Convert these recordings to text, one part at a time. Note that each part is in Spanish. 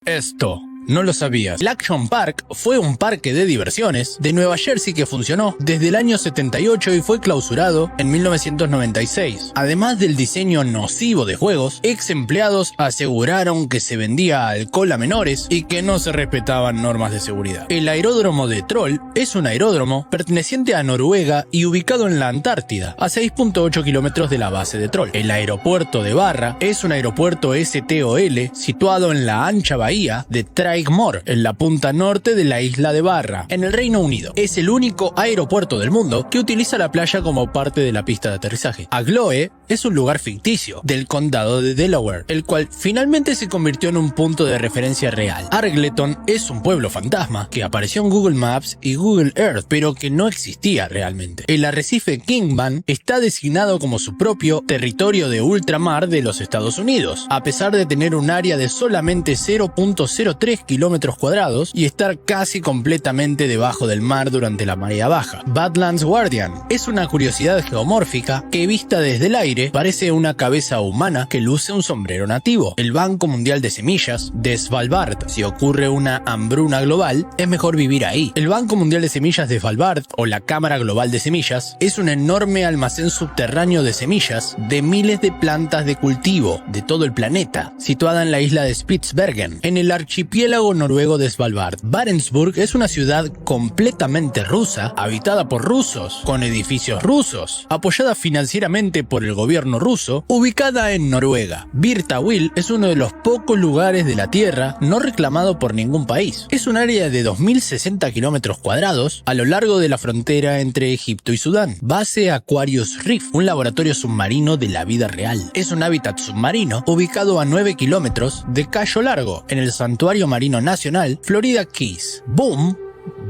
Esto no lo sabías. El Action Park fue un parque de diversiones de Nueva Jersey que funcionó desde el año 78 y fue clausurado en 1996. Además del diseño nocivo de juegos, ex empleados aseguraron que se vendía alcohol a menores y que no se respetaban normas de seguridad. El aeródromo de Troll es un aeródromo perteneciente a Noruega y ubicado en la Antártida, a 6.8 kilómetros de la base de Troll. El aeropuerto de Barra es un aeropuerto STOL situado en la ancha bahía de Traigmore, en la punta norte de la isla de Barra, en el Reino Unido. Es el único aeropuerto del mundo que utiliza la playa como parte de la pista de aterrizaje. Agloe es un lugar ficticio del condado de Delaware, el cual finalmente se convirtió en un punto de referencia real. Argleton es un pueblo fantasma que apareció en Google Maps y Google Earth, pero que no existía realmente. El arrecife Kingman está designado como su propio territorio de ultramar de los Estados Unidos, a pesar de tener un área de solamente 0.03 kilómetros cuadrados y estar casi completamente debajo del mar durante la marea baja. Badlands Guardian es una curiosidad geomórfica que, vista desde el aire, parece una cabeza humana que luce un sombrero nativo. El Banco Mundial de Semillas de Svalbard. Si ocurre una hambruna global, es mejor vivir ahí. El Banco Mundial de Semillas de Svalbard, o la Cámara Global de Semillas, es un enorme almacén subterráneo de semillas de miles de plantas de cultivo de todo el planeta, situada en la isla de Spitsbergen, en el archipiélago noruego de Svalbard. Barentsburg es una ciudad completamente rusa, habitada por rusos, con edificios rusos, apoyada financieramente por el gobierno ruso, ubicada en Noruega. Birtawill es uno de los pocos lugares de la Tierra no reclamado por ningún país. Es un área de 2060 kilómetros cuadrados a lo largo de la frontera entre Egipto y Sudán. Base Aquarius Reef, un laboratorio submarino de la vida real. Es un hábitat submarino ubicado a 9 kilómetros de Cayo Largo, en el Santuario Marino Nacional Florida Keys. Boom,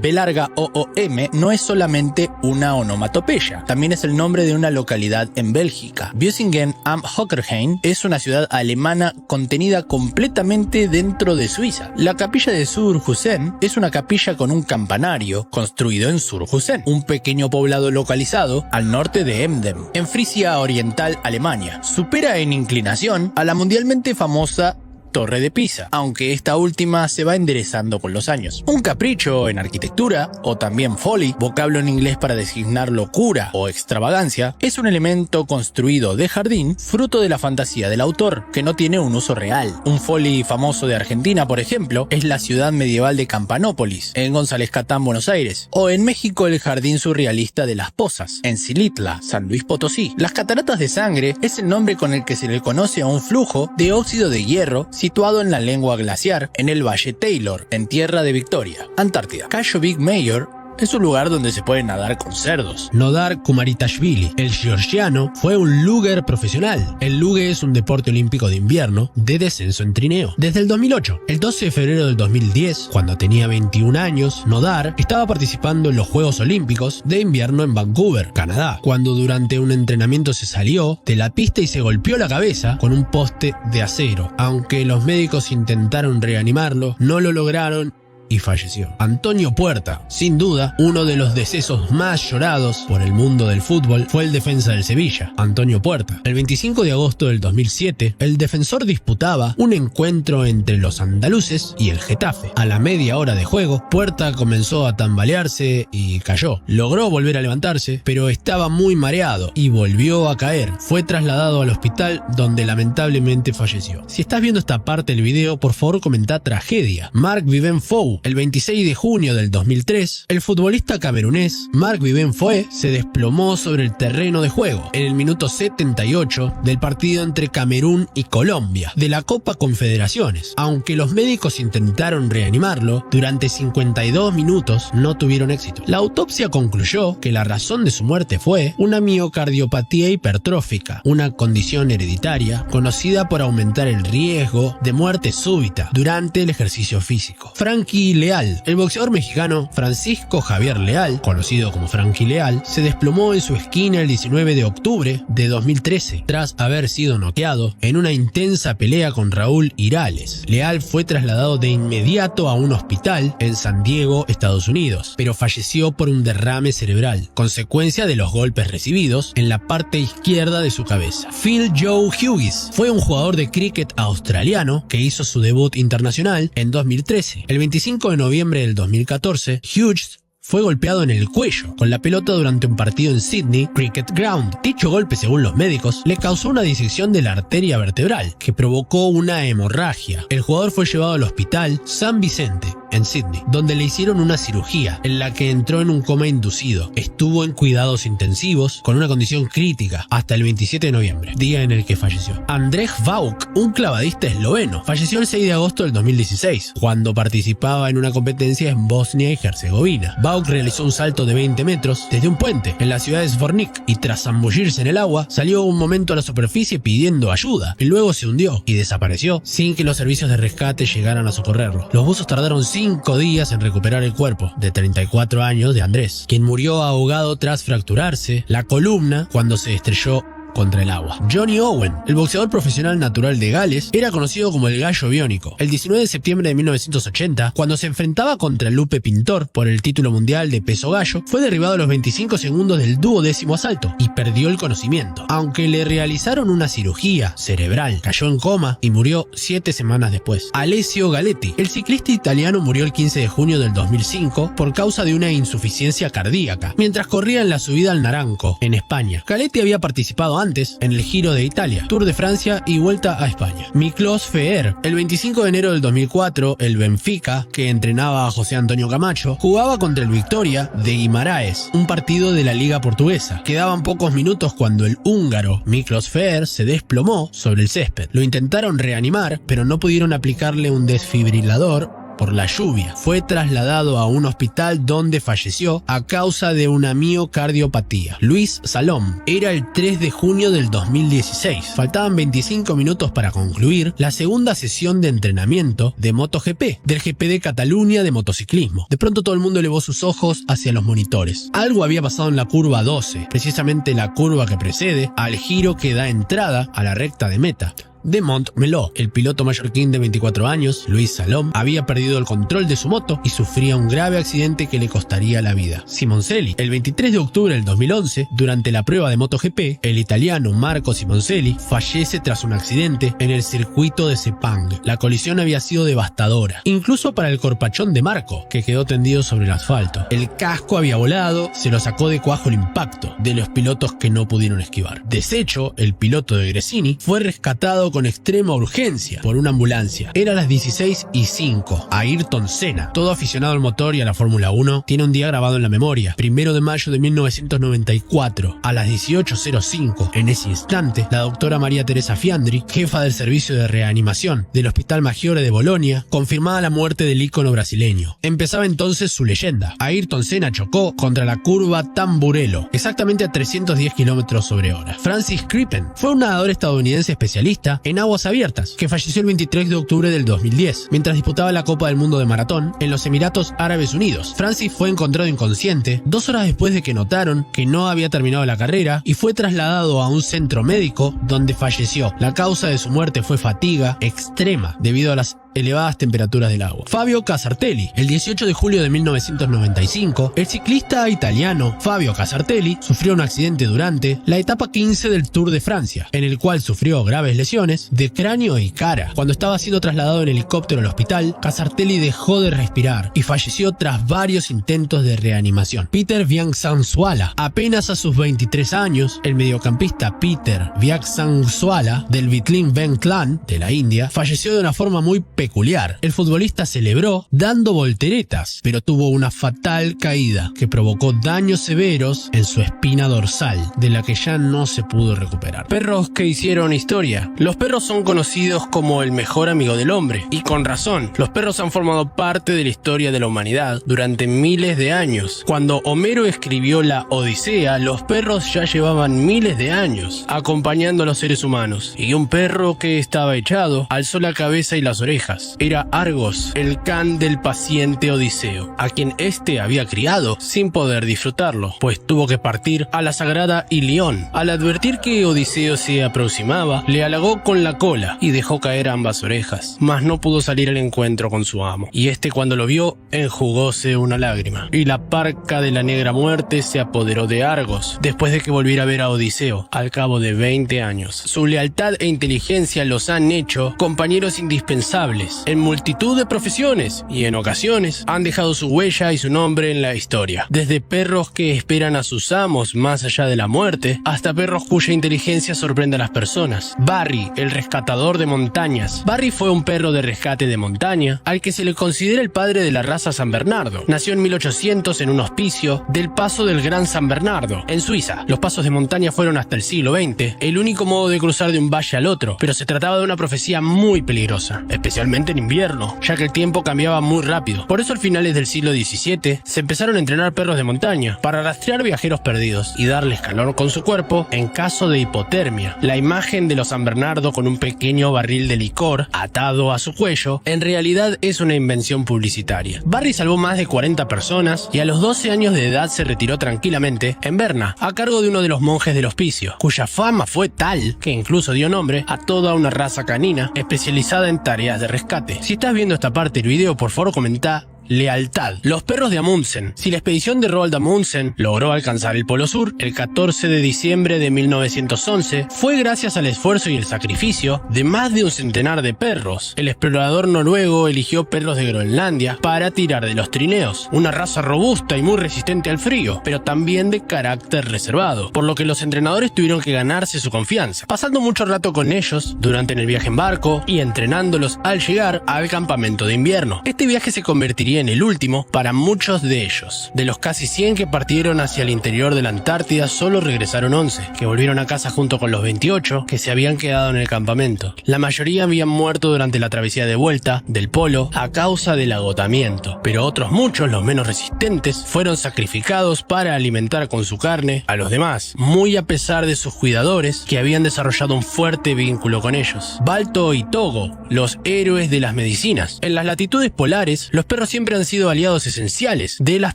B larga OOM, no es solamente una onomatopeya, también es el nombre de una localidad en Bélgica. Büsingen am Hockerheim es una ciudad alemana contenida completamente dentro de Suiza. La capilla de Surhusen es una capilla con un campanario construido en Surhusen, un pequeño poblado localizado al norte de Emden, en Frisia Oriental, Alemania. Supera en inclinación a la mundialmente famosa Torre de Pisa, aunque esta última se va enderezando con los años. Un capricho en arquitectura, o también folly, vocablo en inglés para designar locura o extravagancia, es un elemento construido de jardín, fruto de la fantasía del autor, que no tiene un uso real. Un folly famoso de Argentina, por ejemplo, es la ciudad medieval de Campanópolis, en González Catán, Buenos Aires, o en México el jardín surrealista de Las Pozas, en Xilitla, San Luis Potosí. Las cataratas de sangre es el nombre con el que se le conoce a un flujo de óxido de hierro situado en la lengua glaciar en el Valle Taylor, en Tierra de Victoria, Antártida. Cayo Big Mayor es un lugar donde se puede nadar con cerdos. Nodar Kumaritashvili, el georgiano, fue un luger profesional. El luge es un deporte olímpico de invierno de descenso en trineo. Desde el 2008, el 12 de febrero del 2010, cuando tenía 21 años, Nodar estaba participando en los Juegos Olímpicos de invierno en Vancouver, Canadá, cuando durante un entrenamiento se salió de la pista y se golpeó la cabeza con un poste de acero. Aunque los médicos intentaron reanimarlo, no lo lograron y falleció. Antonio Puerta, sin duda, uno de los decesos más llorados por el mundo del fútbol, fue el defensa del Sevilla, Antonio Puerta. El 25 de agosto del 2007, el defensor disputaba un encuentro entre los andaluces y el Getafe. A la media hora de juego, Puerta comenzó a tambalearse y cayó. Logró volver a levantarse, pero estaba muy mareado y volvió a caer. Fue trasladado al hospital, donde lamentablemente falleció. Si estás viendo esta parte del video, por favor comenta tragedia. Marc Vivien Foe. El 26 de junio del 2003, el futbolista camerunés Marc Vivien Foe se desplomó sobre el terreno de juego en el minuto 78 del partido entre Camerún y Colombia de la Copa Confederaciones. Aunque los médicos intentaron reanimarlo, durante 52 minutos no tuvieron éxito. La autopsia concluyó que la razón de su muerte fue una miocardiopatía hipertrófica, una condición hereditaria conocida por aumentar el riesgo de muerte súbita durante el ejercicio físico. Frankie Frankie Leal. El boxeador mexicano Francisco Javier Leal, conocido como Frankie Leal, se desplomó en su esquina el 19 de octubre de 2013 tras haber sido noqueado en una intensa pelea con Raúl Irales. Leal fue trasladado de inmediato a un hospital en San Diego, Estados Unidos, pero falleció por un derrame cerebral, consecuencia de los golpes recibidos en la parte izquierda de su cabeza. Phil Joe Hughes fue un jugador de cricket australiano que hizo su debut internacional en 2013. El 25 de noviembre del 2014, Hughes fue golpeado en el cuello con la pelota durante un partido en Sydney Cricket Ground. Dicho golpe, según los médicos, le causó una disección de la arteria vertebral que provocó una hemorragia. El jugador fue llevado al hospital San Vicente en Sydney, donde le hicieron una cirugía en la que entró en un coma inducido. Estuvo en cuidados intensivos con una condición crítica hasta el 27 de noviembre, día en el que falleció. Andrej Vauch, un clavadista esloveno, falleció el 6 de agosto del 2016 cuando participaba en una competencia en Bosnia y Herzegovina. Vauch realizó un salto de 20 metros desde un puente en la ciudad de Zvornik y tras zambullirse en el agua salió un momento a la superficie pidiendo ayuda y luego se hundió y desapareció sin que los servicios de rescate llegaran a socorrerlo. Los buzos tardaron 5 días en recuperar el cuerpo de 34 años de Andrés, quien murió ahogado tras fracturarse la columna cuando se estrelló contra el agua. Johnny Owen, el boxeador profesional natural de Gales, era conocido como el Gallo Biónico. El 19 de septiembre de 1980, cuando se enfrentaba contra Lupe Pintor por el título mundial de peso gallo, fue derribado a los 25 segundos del 12º asalto y perdió el conocimiento. Aunque le realizaron una cirugía cerebral, cayó en coma y murió 7 semanas después. Alessio Galetti, el ciclista italiano, murió el 15 de junio del 2005 por causa de una insuficiencia cardíaca, mientras corría en la subida al Naranco, en España. Galetti había participado antes en el Giro de Italia, Tour de Francia y Vuelta a España. Miklos Feer, el 25 de enero del 2004, el Benfica, que entrenaba a José Antonio Camacho, jugaba contra el Victoria de Guimaraes, un partido de la Liga Portuguesa. Quedaban pocos minutos cuando el húngaro Miklos Feer se desplomó sobre el césped. Lo intentaron reanimar, pero no pudieron aplicarle un desfibrilador por la lluvia. Fue trasladado a un hospital donde falleció a causa de una miocardiopatía. Luis Salom era el 3 de junio del 2016. Faltaban 25 minutos para concluir la segunda sesión de entrenamiento de MotoGP, del GP de Cataluña de motociclismo. De pronto todo el mundo elevó sus ojos hacia los monitores. Algo había pasado en la curva 12, precisamente la curva que precede al giro que da entrada a la recta de meta de Montmeló. El piloto mallorquín de 24 años, Luis Salom, había perdido el control de su moto y sufría un grave accidente que le costaría la vida. Simoncelli, el 23 de octubre del 2011, durante la prueba de MotoGP, el italiano Marco Simoncelli fallece tras un accidente en el circuito de Sepang. La colisión había sido devastadora, incluso para el corpachón de Marco, que quedó tendido sobre el asfalto. El casco había volado, se lo sacó de cuajo el impacto de los pilotos que no pudieron esquivar. Deshecho, el piloto de Gresini fue rescatado con extrema urgencia por una ambulancia. Era las 16:05. Ayrton Senna, todo aficionado al motor y a la Fórmula 1, tiene un día grabado en la memoria. 1 de mayo de 1994, a las 18:05. En ese instante, la doctora María Teresa Fiandri, jefa del servicio de reanimación del Hospital Maggiore de Bolonia, confirmaba la muerte del ícono brasileño. Empezaba entonces su leyenda. Ayrton Senna chocó contra la curva Tamburello, exactamente a 310 km/h. Francis Crippen fue un nadador estadounidense especialista en aguas abiertas, que falleció el 23 de octubre del 2010, mientras disputaba la Copa del Mundo de Maratón en los Emiratos Árabes Unidos. Francis fue encontrado inconsciente 2 horas después de que notaron que no había terminado la carrera y fue trasladado a un centro médico donde falleció. La causa de su muerte fue fatiga extrema debido a las elevadas temperaturas del agua. Fabio Casartelli, el 18 de julio de 1995, el ciclista italiano Fabio Casartelli sufrió un accidente durante la etapa 15 del Tour de Francia, en el cual sufrió graves lesiones de cráneo y cara. Cuando estaba siendo trasladado en helicóptero al hospital, Casartelli dejó de respirar y falleció tras varios intentos de reanimación. Peter Vyagtsansuala, apenas a sus 23 años, el mediocampista Peter Vyagtsansuala del Vitlin Ben Clan de la India, falleció de una forma muy peculiar. El futbolista celebró dando volteretas, pero tuvo una fatal caída que provocó daños severos en su espina dorsal, de la que ya no se pudo recuperar. Perros que hicieron historia. Los perros son conocidos como el mejor amigo del hombre, y con razón. Los perros han formado parte de la historia de la humanidad durante miles de años. Cuando Homero escribió la Odisea, los perros ya llevaban miles de años acompañando a los seres humanos, y un perro que estaba echado alzó la cabeza y las orejas días. Era Argos, el can del paciente Odiseo, a quien éste había criado sin poder disfrutarlo, pues tuvo que partir a la sagrada Ilión. Al advertir que Odiseo se aproximaba, le halagó con la cola y dejó caer ambas orejas, mas no pudo salir al encuentro con su amo. Y este, cuando lo vio, enjugóse una lágrima, y la parca de la negra muerte se apoderó de Argos, después de que volviera a ver a Odiseo al cabo de 20 años. Su lealtad e inteligencia los han hecho compañeros indispensables en multitud de profesiones, y en ocasiones han dejado su huella y su nombre en la historia. Desde perros que esperan a sus amos más allá de la muerte, hasta perros cuya inteligencia sorprende a las personas. Barry, el rescatador de montañas. Barry fue un perro de rescate de montaña, al que se le considera el padre de la raza San Bernardo. Nació en 1800 en un hospicio del Paso del Gran San Bernardo, en Suiza. Los pasos de montaña fueron hasta el siglo XX el único modo de cruzar de un valle al otro, pero se trataba de una profecía muy peligrosa, especialmente en invierno, ya que el tiempo cambiaba muy rápido. Por eso, a finales del siglo XVII, se empezaron a entrenar perros de montaña para rastrear viajeros perdidos y darles calor con su cuerpo en caso de hipotermia. La imagen de los San Bernardo con un pequeño barril de licor atado a su cuello en realidad es una invención publicitaria. Barry salvó más de 40 personas y a los 12 años de edad se retiró tranquilamente en Berna, a cargo de uno de los monjes del hospicio, cuya fama fue tal que incluso dio nombre a toda una raza canina especializada en tareas de rescate. Si estás viendo esta parte del video, por favor comenta lealtad. Los perros de Amundsen. Si la expedición de Roald Amundsen logró alcanzar el Polo Sur el 14 de diciembre de 1911, fue gracias al esfuerzo y el sacrificio de más de un centenar de perros. El explorador noruego eligió perros de Groenlandia para tirar de los trineos, una raza robusta y muy resistente al frío, pero también de carácter reservado, por lo que los entrenadores tuvieron que ganarse su confianza, pasando mucho rato con ellos durante el viaje en barco y entrenándolos al llegar al campamento de invierno. Este viaje se convertiría en el último para muchos de ellos. De los casi 100 que partieron hacia el interior de la Antártida, solo regresaron 11, que volvieron a casa junto con los 28 que se habían quedado en el campamento. La mayoría habían muerto durante la travesía de vuelta del polo a causa del agotamiento, pero otros muchos, los menos resistentes, fueron sacrificados para alimentar con su carne a los demás, muy a pesar de sus cuidadores que habían desarrollado un fuerte vínculo con ellos. Balto y Togo, los héroes de las medicinas. En las latitudes polares, los perros siempre han sido aliados esenciales de las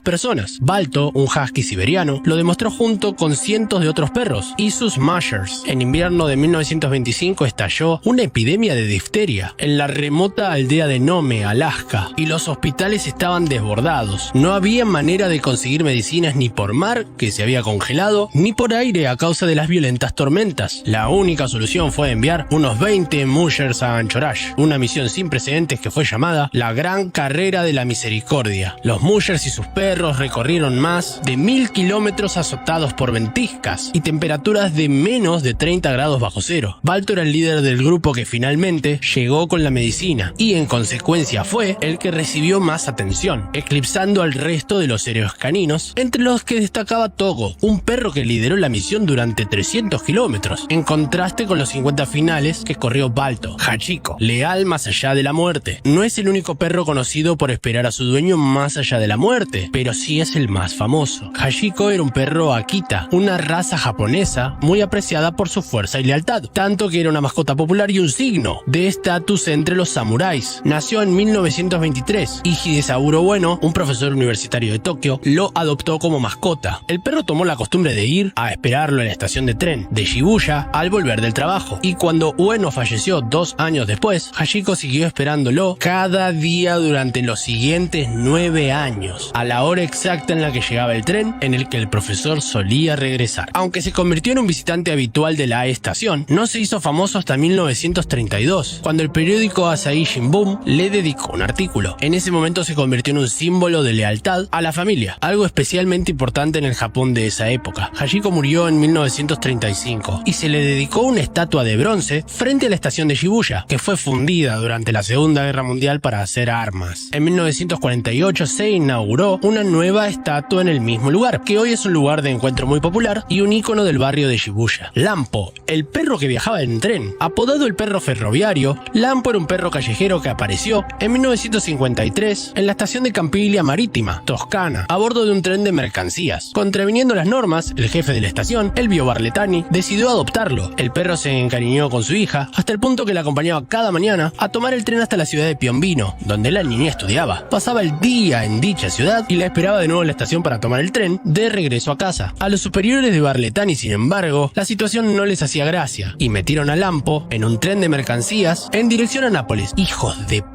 personas. Balto, un husky siberiano, lo demostró junto con cientos de otros perros y sus mushers. En invierno de 1925 estalló una epidemia de difteria en la remota aldea de Nome, Alaska, y los hospitales estaban desbordados. No había manera de conseguir medicinas ni por mar, que se había congelado, ni por aire a causa de las violentas tormentas. La única solución fue enviar unos 20 mushers a Anchorage, una misión sin precedentes que fue llamada la Gran Carrera de la Misericordia. Los mushers y sus perros recorrieron más de 1000 kilómetros azotados por ventiscas y temperaturas de menos de 30 grados bajo cero. Balto era el líder del grupo que finalmente llegó con la medicina y en consecuencia fue el que recibió más atención, eclipsando al resto de los héroes caninos, entre los que destacaba Togo, un perro que lideró la misión durante 300 kilómetros, en contraste con los 50 finales que corrió Balto. Hachiko, leal más allá de la muerte. No es el único perro conocido por esperar a su dueño más allá de la muerte, pero sí es el más famoso. Hachiko era un perro Akita, una raza japonesa muy apreciada por su fuerza y lealtad, tanto que era una mascota popular y un signo de estatus entre los samuráis. Nació en 1923 y Hidesaburo Bueno, un profesor universitario de Tokio, lo adoptó como mascota. El perro tomó la costumbre de ir a esperarlo en la estación de tren de Shibuya al volver del trabajo, y cuando Ueno falleció 2 años después, Hachiko siguió esperándolo cada día durante los siguientes 9 años, a la hora exacta en la que llegaba el tren en el que el profesor solía regresar. Aunque se convirtió en un visitante habitual de la estación, no se hizo famoso hasta 1932, cuando el periódico Asahi Shimbun le dedicó un artículo. En ese momento se convirtió en un símbolo de lealtad a la familia, algo especialmente importante en el Japón de esa época. Hachiko murió en 1935 y se le dedicó una estatua de bronce frente a la estación de Shibuya, que fue fundida durante la Segunda Guerra Mundial para hacer armas. En 19 1948 se inauguró una nueva estatua en el mismo lugar, que hoy es un lugar de encuentro muy popular y un ícono del barrio de Shibuya. Lampo, el perro que viajaba en tren. Apodado el perro ferroviario, Lampo era un perro callejero que apareció en 1953 en la estación de Campiglia Marítima, Toscana, a bordo de un tren de mercancías. Contraviniendo las normas, el jefe de la estación, Elvio Barletani, decidió adoptarlo. El perro se encariñó con su hija hasta el punto que la acompañaba cada mañana a tomar el tren hasta la ciudad de Piombino, donde la niña estudiaba. Pasaba el día en dicha ciudad y la esperaba de nuevo en la estación para tomar el tren de regreso a casa. A los superiores de Barletani, sin embargo, la situación no les hacía gracia y metieron a Lampo en un tren de mercancías en dirección a Nápoles. ¡Hijos de p***!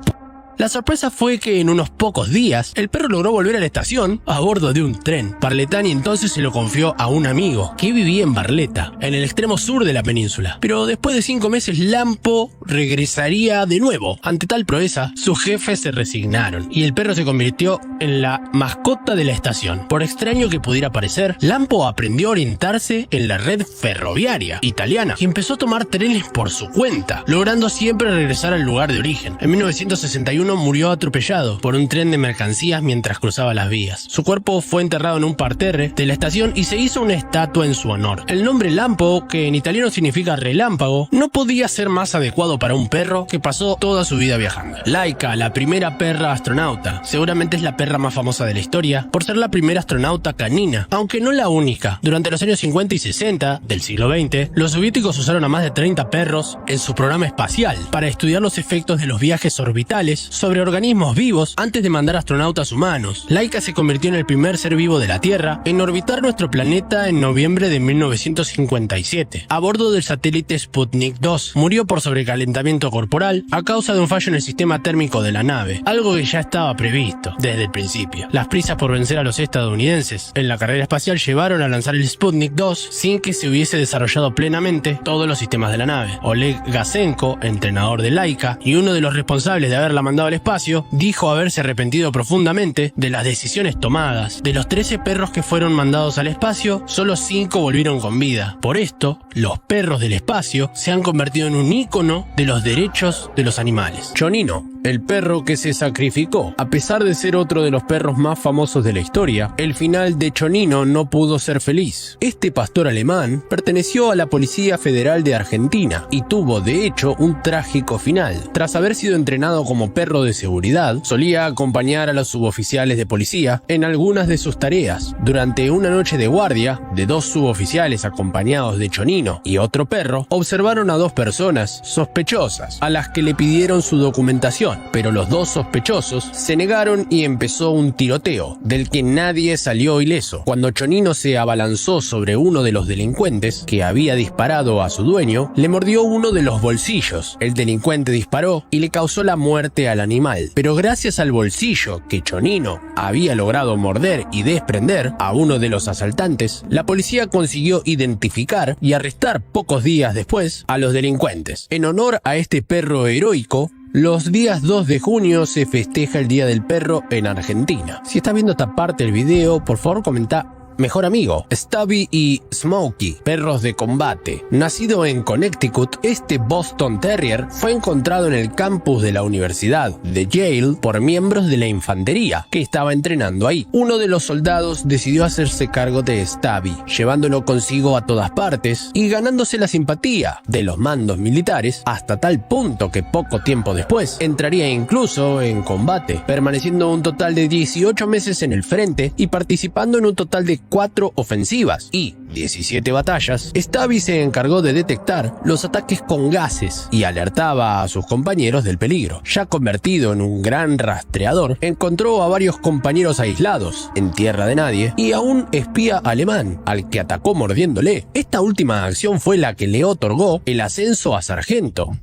La sorpresa fue que en unos pocos días el perro logró volver a la estación a bordo de un tren. Barletani entonces se lo confió a un amigo que vivía en Barletta, en el extremo sur de la península. Pero después de 5 meses Lampo regresaría de nuevo. Ante tal proeza, sus jefes se resignaron y el perro se convirtió en la mascota de la estación. Por extraño que pudiera parecer, Lampo aprendió a orientarse en la red ferroviaria italiana y empezó a tomar trenes por su cuenta, logrando siempre regresar al lugar de origen. En 1961 murió atropellado por un tren de mercancías mientras cruzaba las vías. Su cuerpo fue enterrado en un parterre de la estación y se hizo una estatua en su honor. El nombre Lampo, que en italiano significa relámpago, no podía ser más adecuado para un perro que pasó toda su vida viajando. Laika, la primera perra astronauta, seguramente es la perra más famosa de la historia por ser la primera astronauta canina, aunque no la única. Durante los años 50 y 60 del siglo XX, los soviéticos usaron a más de 30 perros en su programa espacial para estudiar los efectos de los viajes orbitales sobre organismos vivos antes de mandar astronautas humanos. Laika se convirtió en el primer ser vivo de la Tierra en orbitar nuestro planeta en noviembre de 1957, a bordo del satélite Sputnik 2. Murió por sobrecalentamiento corporal a causa de un fallo en el sistema térmico de la nave, algo que ya estaba previsto desde el principio. Las prisas por vencer a los estadounidenses en la carrera espacial llevaron a lanzar el Sputnik 2 sin que se hubiese desarrollado plenamente todos los sistemas de la nave. Oleg Gazenko, entrenador de Laika y uno de los responsables de haberla mandado al espacio, dijo haberse arrepentido profundamente de las decisiones tomadas. De los 13 perros que fueron mandados al espacio, solo 5 volvieron con vida. Por esto, los perros del espacio se han convertido en un ícono de los derechos de los animales. Chonino, el perro que se sacrificó. A pesar de ser otro de los perros más famosos de la historia, el final de Chonino no pudo ser feliz. Este pastor alemán perteneció a la Policía Federal de Argentina y tuvo de hecho un trágico final. Tras haber sido entrenado como perro de seguridad, solía acompañar a los suboficiales de policía en algunas de sus tareas. Durante una noche de guardia, de 2 suboficiales acompañados de Chonino y otro perro, observaron a 2 personas sospechosas, a las que le pidieron su documentación, pero los 2 sospechosos se negaron y empezó un tiroteo, del que nadie salió ileso. Cuando Chonino se abalanzó sobre uno de los delincuentes, que había disparado a su dueño, le mordió uno de los bolsillos. El delincuente disparó y le causó la muerte al animal, pero gracias al bolsillo que Chonino había logrado morder y desprender a uno de los asaltantes, la policía consiguió identificar y arrestar pocos días después a los delincuentes. En honor a este perro heroico, los días 2 de junio se festeja el Día del Perro en Argentina. Si estás viendo esta parte del video, por favor comenta mejor amigo. Stubby y Smokey, perros de combate. Nacido en Connecticut, este Boston Terrier fue encontrado en el campus de la Universidad de Yale por miembros de la infantería que estaba entrenando ahí. Uno de los soldados decidió hacerse cargo de Stubby, llevándolo consigo a todas partes y ganándose la simpatía de los mandos militares hasta tal punto que poco tiempo después entraría incluso en combate, permaneciendo un total de 18 meses en el frente y participando en un total de 4 ofensivas y 17 batallas. Stubby se encargó de detectar los ataques con gases y alertaba a sus compañeros del peligro. Ya convertido en un gran rastreador, encontró a varios compañeros aislados en tierra de nadie y a un espía alemán al que atacó mordiéndole. Esta última acción fue la que le otorgó el ascenso a sargento.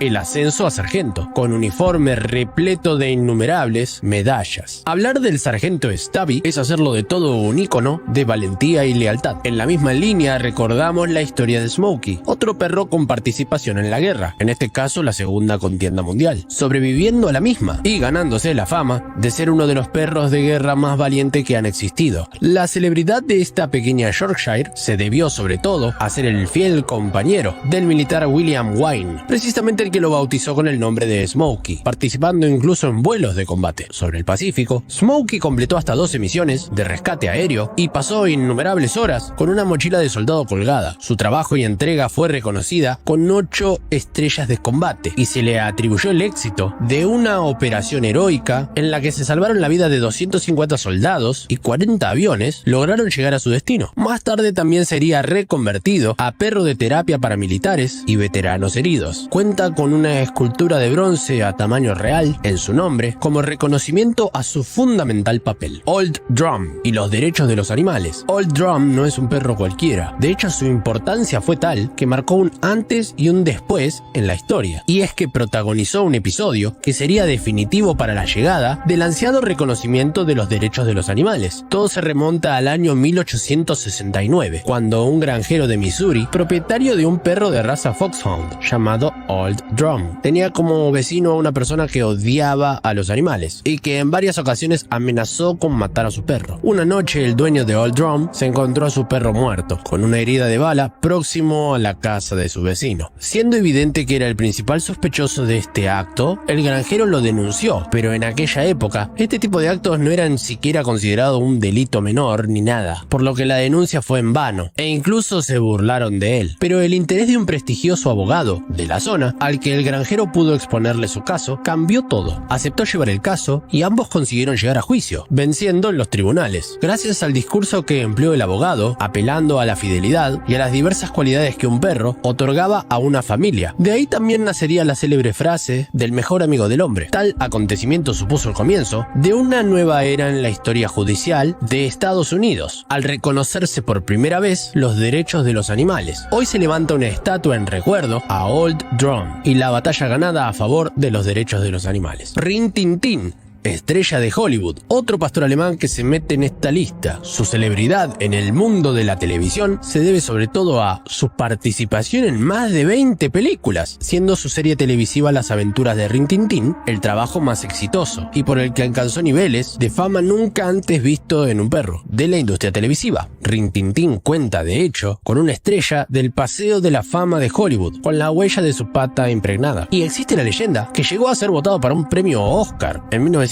el ascenso a sargento, con uniforme repleto de innumerables medallas. Hablar del sargento Stubby es hacerlo de todo un ícono de valentía y lealtad. En la misma línea recordamos la historia de Smokey, otro perro con participación en la guerra, en este caso la Segunda Contienda Mundial, sobreviviendo a la misma y ganándose la fama de ser uno de los perros de guerra más valientes que han existido. La celebridad de esta pequeña Yorkshire se debió sobre todo a ser el fiel compañero del militar William Wine, precisamente el que lo bautizó con el nombre de Smokey, participando incluso en vuelos de combate. Sobre el Pacífico, Smokey completó hasta 12 misiones de rescate aéreo y pasó innumerables horas con una mochila de soldado colgada. Su trabajo y entrega fue reconocida con 8 estrellas de combate y se le atribuyó el éxito de una operación heroica en la que se salvaron la vida de 250 soldados y 40 aviones lograron llegar a su destino. Más tarde también sería reconvertido a perro de terapia para militares y veteranos heridos. Cuenta con una escultura de bronce a tamaño real en su nombre como reconocimiento a su fundamental papel. Old Drum y los derechos de los animales. Old Drum no es un perro cualquiera. De hecho, su importancia fue tal que marcó un antes y un después en la historia. Y es que protagonizó un episodio que sería definitivo para la llegada del ansiado reconocimiento de los derechos de los animales. Todo se remonta al año 1869, cuando un granjero de Missouri, propietario de un perro de raza Foxhound llamado Old Drum, tenía como vecino a una persona que odiaba a los animales y que en varias ocasiones amenazó con matar a su perro. Una noche el dueño de Old Drum se encontró a su perro muerto, con una herida de bala, próximo a la casa de su vecino. Siendo evidente que era el principal sospechoso de este acto, el granjero lo denunció, pero en aquella época este tipo de actos no eran siquiera considerado un delito menor ni nada, por lo que la denuncia fue en vano, e incluso se burlaron de él. Pero el interés de un prestigioso abogado de la zona, al que el granjero pudo exponerle su caso, cambió todo. Aceptó llevar el caso y ambos consiguieron llegar a juicio, venciendo en los tribunales. Gracias al discurso que empleó el abogado, apelando a la fidelidad y a las diversas cualidades que un perro otorgaba a una familia. De ahí también nacería la célebre frase del mejor amigo del hombre. Tal acontecimiento supuso el comienzo de una nueva era en la historia judicial de Estados Unidos, al reconocerse por primera vez los derechos de los animales. Hoy se levanta una estatua en recuerdo a Old Drum y la batalla ganada a favor de los derechos de los animales. Rin Tin Tin, estrella de Hollywood, otro pastor alemán que se mete en esta lista. Su celebridad en el mundo de la televisión se debe sobre todo a su participación en más de 20 películas, siendo su serie televisiva Las aventuras de Rin Tin Tin el trabajo más exitoso y por el que alcanzó niveles de fama nunca antes visto en un perro de la industria televisiva. Rin Tin Tin cuenta de hecho con una estrella del Paseo de la Fama de Hollywood, con la huella de su pata impregnada. Y existe la leyenda que llegó a ser votado para un premio Oscar en 1929.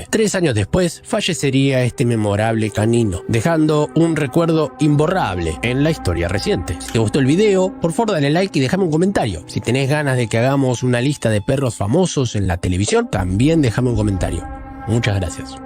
3 años después fallecería este memorable canino, dejando un recuerdo imborrable en la historia reciente. Si te gustó el video, por favor dale like y déjame un comentario. Si tenés ganas de que hagamos una lista de perros famosos en la televisión, también déjame un comentario. Muchas gracias.